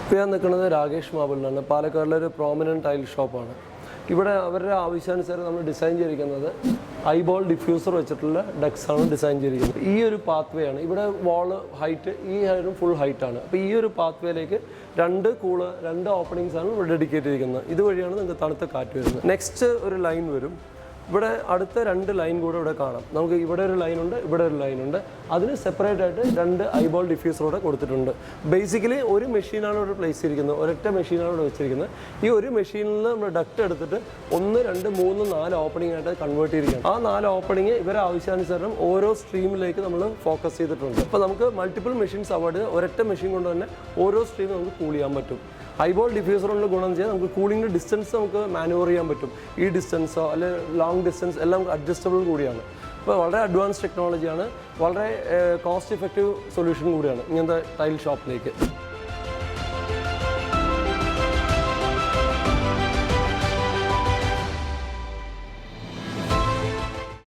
ഇപ്പോൾ ഞാൻ നിൽക്കുന്നത് രാകേഷ് മാബിളിലാണ്. പാലക്കാടിലെ ഒരു പ്രോമിനൻറ്റ് ടൈൽ ഷോപ്പാണ്. ഇവിടെ അവരുടെ ആവശ്യാനുസരണം നമ്മൾ ഡിസൈൻ ചെയ്തിരിക്കുന്നത് ഐബോൾ ഡിഫ്യൂസർ വെച്ചിട്ടുള്ള ഡെക്സാണ് ഡിസൈൻ ചെയ്തിരിക്കുന്നത്. ഈ ഒരു പാത്ത് വേ ആണ്. ഇവിടെ വാള് ഹൈറ്റ്, ഈ ഹൈറ്റും ഫുൾ ഹൈറ്റാണ്. അപ്പോൾ ഈ ഒരു പാത്ത് വേയിലേക്ക് രണ്ട് ഓപ്പണിങ്സ് ആണ് ഇവിടെ ഡെഡിക്കേറ്റ് ചെയ്തിരിക്കുന്നത്. ഇതുവഴിയാണ് നിങ്ങൾക്ക് തണുത്ത കാറ്റ് വരുന്നത്. നെക്സ്റ്റ് ഒരു ലൈൻ വരും. ഇവിടെ അടുത്ത 2 ലൈൻ കൂടെ ഇവിടെ കാണാം. നമുക്ക് ഇവിടെ ഒരു ലൈനുണ്ട്, ഇവിടെ ഒരു ലൈനുണ്ട്. അതിന് സെപ്പറേറ്റ് ആയിട്ട് 2 ഐബോൾ ഡിഫ്യൂസർ കൂടെ കൊടുത്തിട്ടുണ്ട്. ബേസിക്കലി ഒരു മെഷീനാണ് ഇവിടെ പ്ലേസ് ചെയ്തിരിക്കുന്നത്, ഒരൊറ്റ മെഷീനാണ് ഇവിടെ വെച്ചിരിക്കുന്നത്. ഈ ഒരു മെഷീനിൽ നമ്മൾ ഡക്റ്റ് എടുത്തിട്ട് 1, 2, 3, 4 ഓപ്പണിംഗ് ആയിട്ട് കൺവേർട്ട് ചെയ്തിരിക്കുകയാണ്. ആ 4 ഓപ്പണിംഗ് ഇവരെ ആവശ്യാനുസരണം ഓരോ സ്ട്രീമിലേക്ക് നമ്മൾ ഫോക്കസ് ചെയ്തിട്ടുണ്ട്. അപ്പോൾ നമുക്ക് മൾട്ടിപ്പിൾ മെഷീൻസ് അവോയ്ഡ് ചെയ്ത് ഒരൊറ്റ മെഷീൻ കൊണ്ട് തന്നെ ഓരോ സ്ട്രീം നമുക്ക് കൂൾ ചെയ്യാൻ പറ്റും. ഐബോൾ ഡിഫ്യൂസർ കൊണ്ട് ഗുണം ചെയ്യാൻ നമുക്ക് കൂളിംഗിൻ്റെ ഡിസ്റ്റൻസ് നമുക്ക് മാനുവർ ചെയ്യാൻ പറ്റും. ഈ ഡിസ്റ്റൻസോ അല്ലെങ്കിൽ ലോങ് ഡിസ്റ്റൻസ് എല്ലാം അഡ്ജസ്റ്റബിൾ കൂടിയാണ്. അപ്പോൾ വളരെ അഡ്വാൻസ് ടെക്നോളജിയാണ്, വളരെ കോസ്റ്റ് ഇഫക്റ്റീവ് സൊല്യൂഷൻ കൂടിയാണ് ഇങ്ങനത്തെ ടൈൽ ഷോപ്പിലേക്ക്.